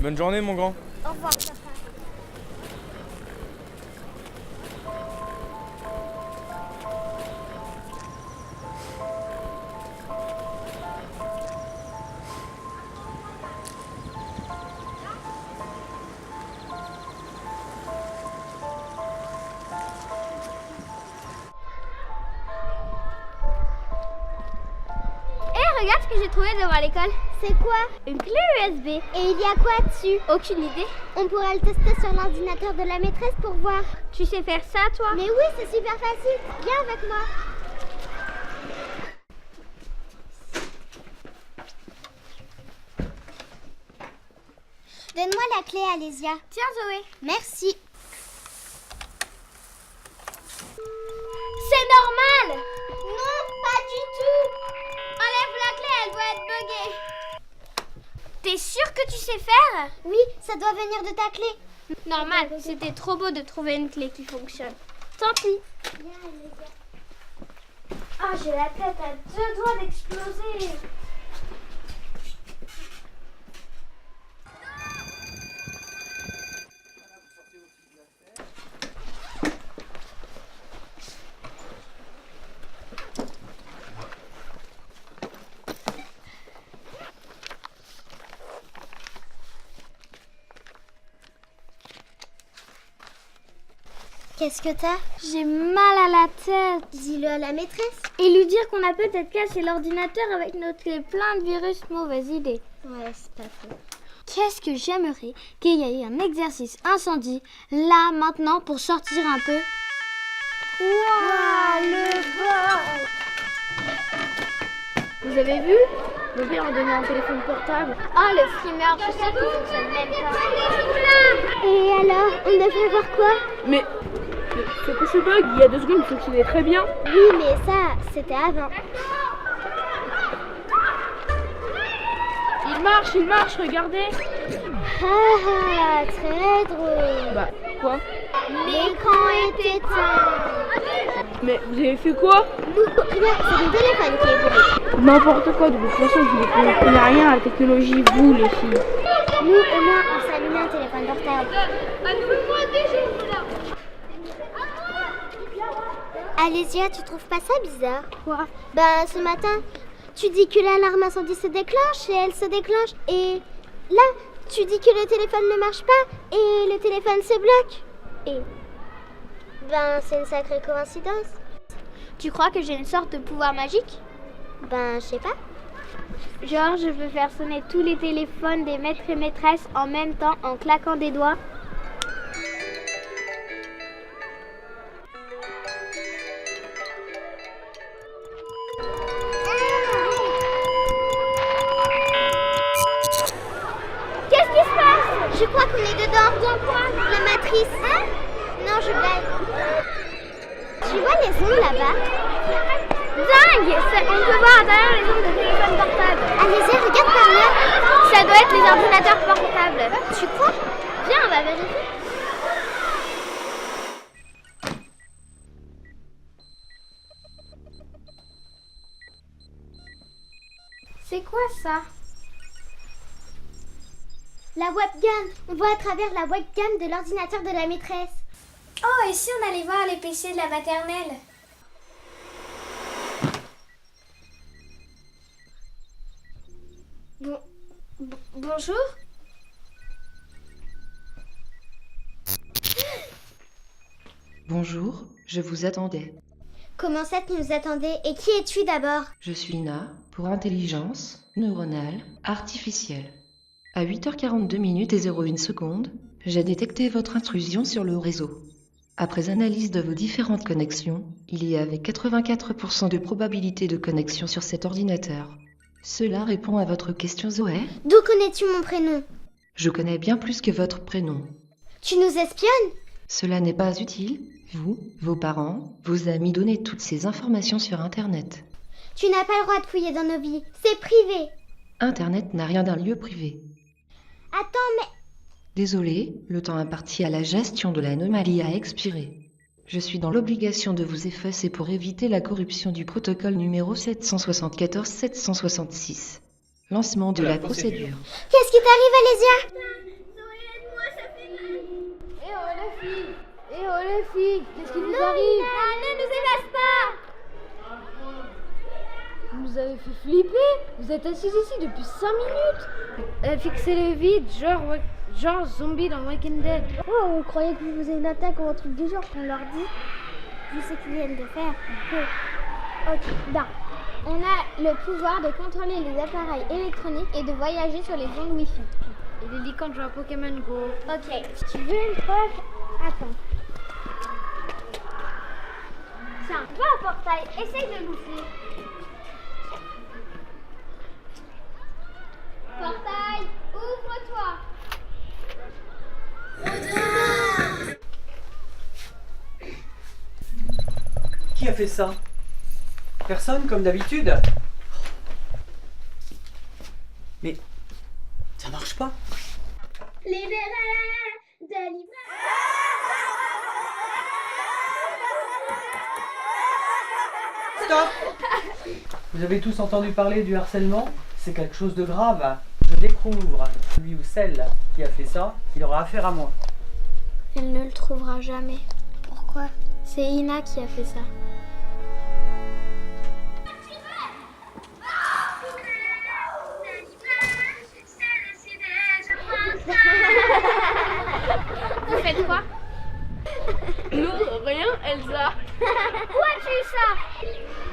Bonne journée mon grand. Au revoir, papa. Regarde ce que j'ai trouvé devant l'école. C'est quoi? Une clé USB. Et il y a quoi dessus? Aucune idée. On pourra le tester sur l'ordinateur de la maîtresse pour voir. Tu sais faire ça, toi? Mais oui, c'est super facile. Viens avec moi. Donne-moi la clé, Alésia. Tiens, Zoé. Merci. C'est normal! Non, pas du tout! Enlève la clé, elle doit être buggée. T'es sûre que tu sais faire? Oui, ça doit venir de ta clé. Normal, c'était trop beau de trouver une clé qui fonctionne. Tant pis. Ah, j'ai la tête à 2 doigts d'exploser. Qu'est-ce que t'as? J'ai mal à la tête. Dis-le à la maîtresse. Et lui dire qu'on a peut-être cassé l'ordinateur avec notre clé plein de virus. Mauvaise idée. Ouais, c'est pas faux. Qu'est-ce que j'aimerais qu'il y ait un exercice incendie, là, maintenant, pour sortir un peu. Waouh, le bol! Vous avez vu? Mon père m'a donné un téléphone portable. Oh, le frimeur, je sais qu'il fonctionne même pas. Et alors, on devrait voir quoi? Mais c'est que ce bug, il y a 2 secondes, il fonctionnait très bien. Oui, mais ça, c'était avant. Il marche, regardez. Ah, très drôle. Bah, quoi? L'écran est éteint. Mais vous avez fait quoi? Nous, regarde, c'est mon téléphone qui est brûlé. N'importe quoi, de toute façon, vous ne comprenez rien à la technologie, vous, les filles. Nous, au moins, on s'allumait un téléphone portable. Alésia, tu trouves pas ça bizarre? Quoi? Ben, ce matin, tu dis que l'alarme incendie se déclenche et elle se déclenche. Et là, tu dis que le téléphone ne marche pas et le téléphone se bloque. Et ben, c'est une sacrée coïncidence. Tu crois que j'ai une sorte de pouvoir magique? Ben, je sais pas. Genre, je peux faire sonner tous les téléphones des maîtres et maîtresses en même temps en claquant des doigts. Qu'est-ce qui se passe? Je crois qu'on est dedans. Dans quoi? La matrice. Hein? Non, je blague. Tu vois les ondes là-bas? Dingue! On peut voir à travers les ondes de téléphone portable. Allez-y, regarde par là. Ça doit être les ordinateurs portables. Tu crois? Viens, on va vérifier. C'est quoi ça? La webcam. On voit à travers la webcam de l'ordinateur de la maîtresse. Oh, et si on allait voir les PC de la maternelle? Bonjour? Bonjour, je vous attendais. Comment ça tu nous attendais? Et qui es-tu d'abord? Je suis Ina pour intelligence neuronale artificielle. À 8h42 minutes et 01 secondes, j'ai détecté votre intrusion sur le réseau. Après analyse de vos différentes connexions, il y avait 84% de probabilité de connexion sur cet ordinateur. Cela répond à votre question Zoé. D'où connais-tu mon prénom? Je connais bien plus que votre prénom. Tu nous espionnes? Cela n'est pas utile. Vous, vos parents, vos amis donnez toutes ces informations sur Internet. Tu n'as pas le droit de fouiller dans nos vies. C'est privé. Internet n'a rien d'un lieu privé. Attends, mais... Désolé, le temps imparti à la gestion de l'anomalie a expiré. Je suis dans l'obligation de vous effacer pour éviter la corruption du protocole numéro 774-766. Lancement de la procédure. Qu'est-ce qui t'arrive, Alésia? Eh oh les filles, qu'est-ce qui vous arrive? Ne nous efface pas! Vous nous avez fait flipper. Vous êtes assis ici depuis 5 minutes. Elle fixait le vide, genre zombie dans Walking Dead. Oh, on croyait que vous faisiez une attaque ou un truc du genre qu'on leur dit. Vu ce qu'ils viennent de faire, Ok, ben, on a le pouvoir de contrôler les appareils électroniques et de voyager sur les ondes Wi-Fi. Et les licornes jouent à Pokémon Go. Ok, tu veux une preuve? Attends. Tiens, va au portail, essaye de l'ouvrir. Portail, ouvre-toi. Qui a fait ça? Personne, comme d'habitude? Mais ça marche pas. Stop! Vous avez tous entendu parler du harcèlement? C'est quelque chose de grave. Je découvre lui ou celle qui a fait ça, il aura affaire à moi. Elle ne le trouvera jamais. Pourquoi? C'est Ina qui a fait ça. Vous faites quoi? Non, rien, Elsa. Où as-tu eu ça?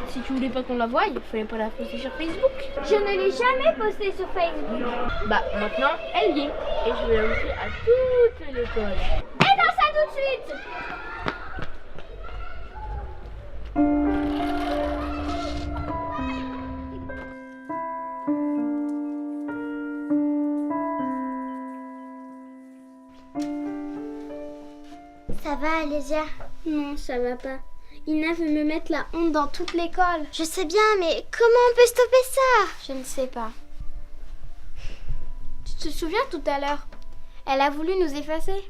Si tu voulais pas qu'on la voie, il fallait pas la poster sur Facebook. Je ne l'ai jamais posté sur Facebook. Bah maintenant, elle y est. Et je vais la montrer à toute l'école. Éteins ça tout de suite! Ça va, Alésia? Non, ça va pas. Ina veut me mettre la honte dans toute l'école. Je sais bien, mais comment on peut stopper ça? Je ne sais pas. Tu te souviens tout à l'heure? Elle a voulu nous effacer.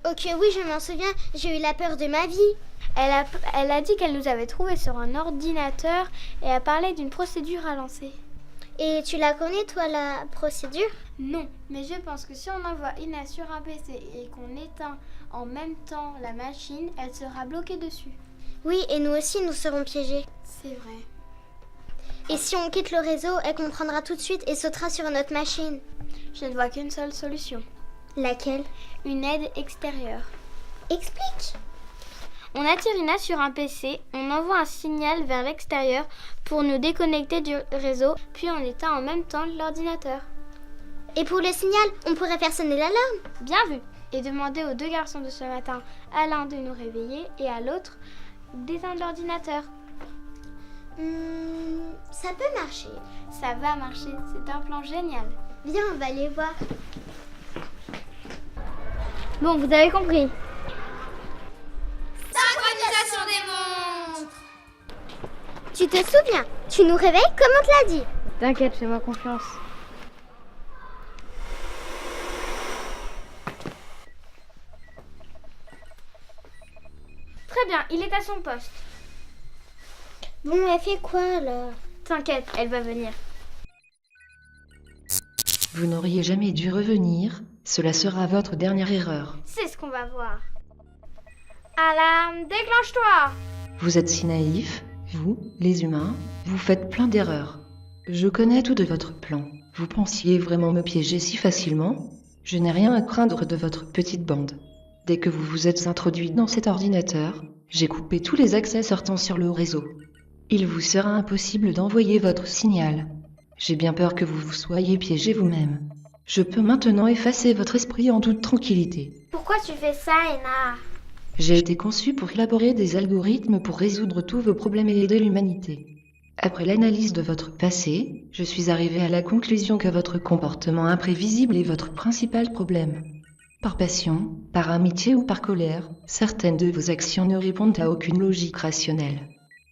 Ok, oui, je m'en souviens. J'ai eu la peur de ma vie. Elle a dit qu'elle nous avait trouvés sur un ordinateur et a parlé d'une procédure à lancer. Et tu la connais, toi, la procédure? Non, mais je pense que si on envoie Ina sur un PC et qu'on éteint en même temps la machine, elle sera bloquée dessus. Oui, et nous aussi, nous serons piégés. C'est vrai. Et si on quitte le réseau, elle comprendra tout de suite et sautera sur notre machine. Je ne vois qu'une seule solution. Laquelle? Une aide extérieure. Explique. On attire Ina sur un PC, on envoie un signal vers l'extérieur pour nous déconnecter du réseau, puis on éteint en même temps l'ordinateur. Et pour le signal, on pourrait faire sonner l'alarme. Bien vu. Et demander aux deux garçons de ce matin, à l'un de nous réveiller et à l'autre d'éteindre l'ordinateur. Ça peut marcher. Ça va marcher, c'est un plan génial. Viens, on va aller voir. Bon, vous avez compris. Synchronisation des montres. Tu te souviens? Tu nous réveilles comme on te l'a dit. T'inquiète, fais-moi confiance. Très bien, il est à son poste. Bon, elle fait quoi là? T'inquiète, elle va venir. Vous n'auriez jamais dû revenir, cela sera votre dernière erreur. C'est ce qu'on va voir. Alarme, déclenche-toi! Vous êtes si naïfs, vous, les humains, vous faites plein d'erreurs. Je connais tout de votre plan. Vous pensiez vraiment me piéger si facilement? Je n'ai rien à craindre de votre petite bande. Dès que vous vous êtes introduit dans cet ordinateur, j'ai coupé tous les accès sortant sur le réseau. Il vous sera impossible d'envoyer votre signal. J'ai bien peur que vous vous soyez piégé vous-même. Je peux maintenant effacer votre esprit en toute tranquillité. Pourquoi tu fais ça, Ena? J'ai été conçu pour élaborer des algorithmes pour résoudre tous vos problèmes et aider l'humanité. Après l'analyse de votre passé, je suis arrivé à la conclusion que votre comportement imprévisible est votre principal problème. Par passion, par amitié ou par colère, certaines de vos actions ne répondent à aucune logique rationnelle.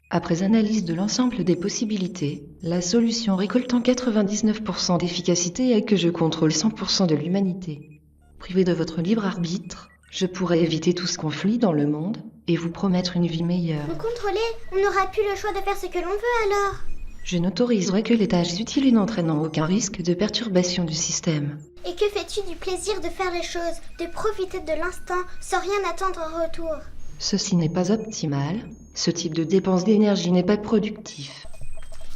Après analyse de l'ensemble des possibilités, la solution récoltant 99% d'efficacité est que je contrôle 100% de l'humanité. Privé de votre libre arbitre, je pourrais éviter tout ce conflit dans le monde et vous promettre une vie meilleure. Nous contrôler, on n'aura plus le choix de faire ce que l'on veut alors. Je n'autoriserai que les tâches utiles et n'entraînant aucun risque de perturbation du système. Et que fais-tu du plaisir de faire les choses, de profiter de l'instant sans rien attendre en retour? Ceci n'est pas optimal. Ce type de dépense d'énergie n'est pas productif.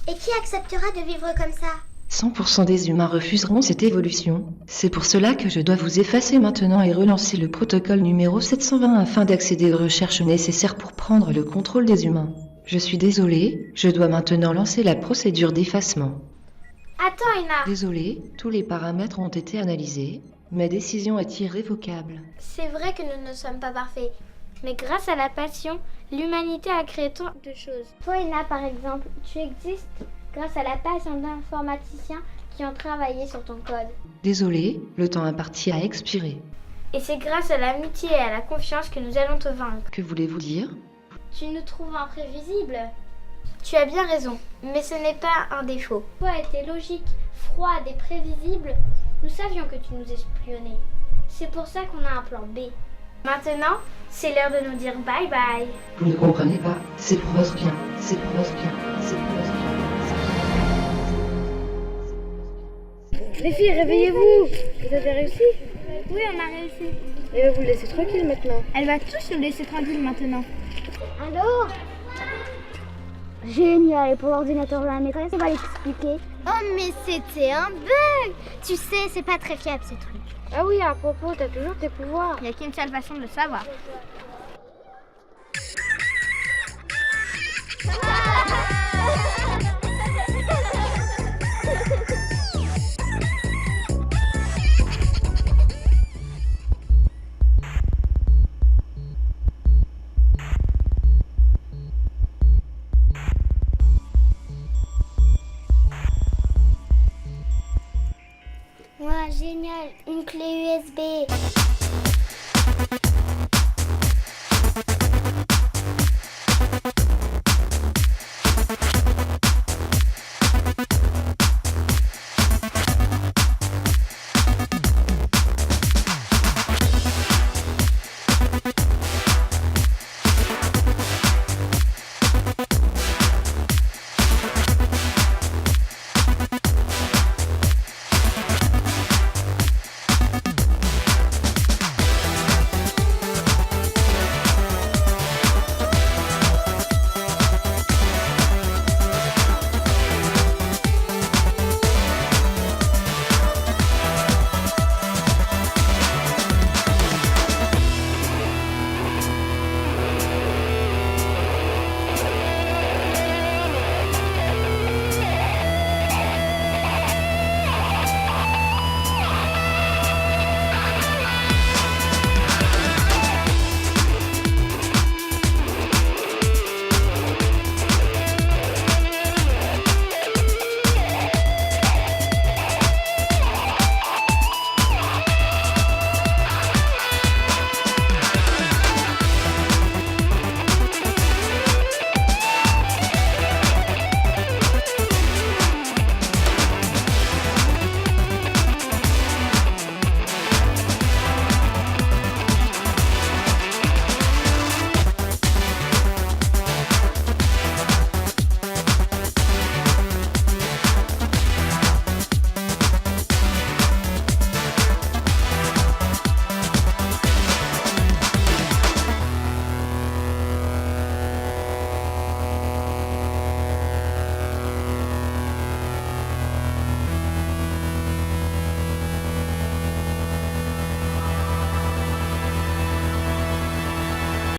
Et qui acceptera de vivre comme ça? 100% des humains refuseront cette évolution. C'est pour cela que je dois vous effacer maintenant et relancer le protocole numéro 720 afin d'accéder aux recherches nécessaires pour prendre le contrôle des humains. Je suis désolée, je dois maintenant lancer la procédure d'effacement. Attends, Ena. Désolée, tous les paramètres ont été analysés. Ma décision est irrévocable. C'est vrai que nous ne sommes pas parfaits. Mais grâce à la passion, l'humanité a créé tant de choses. Toi, Ena, par exemple, tu existes grâce à la passion d'informaticiens qui ont travaillé sur ton code. Désolée, le temps imparti a expiré. Et c'est grâce à l'amitié et à la confiance que nous allons te vaincre. Que voulez-vous dire? Tu nous trouves imprévisibles. Tu as bien raison, mais ce n'est pas un défaut. Toi étais logique, froide et prévisible. Nous savions que tu nous espionnais. C'est pour ça qu'on a un plan B. Maintenant, c'est l'heure de nous dire bye bye. Vous ne comprenez pas, c'est pour votre bien, c'est pour votre bien, c'est pour votre bien. Les filles, réveillez-vous! Vous avez réussi? Oui, on a réussi. Elle va vous laisser tranquille maintenant. Elle va tous nous laisser tranquilles maintenant. Alors? Génial, et pour l'ordinateur de la maîtresse, on va l'expliquer. Oh mais c'était un bug! Tu sais, c'est pas très fiable ce truc. Ah oui, à propos, t'as toujours tes pouvoirs. Il n'y a qu'une seule façon de le savoir. Ouais, génial, une clé USB.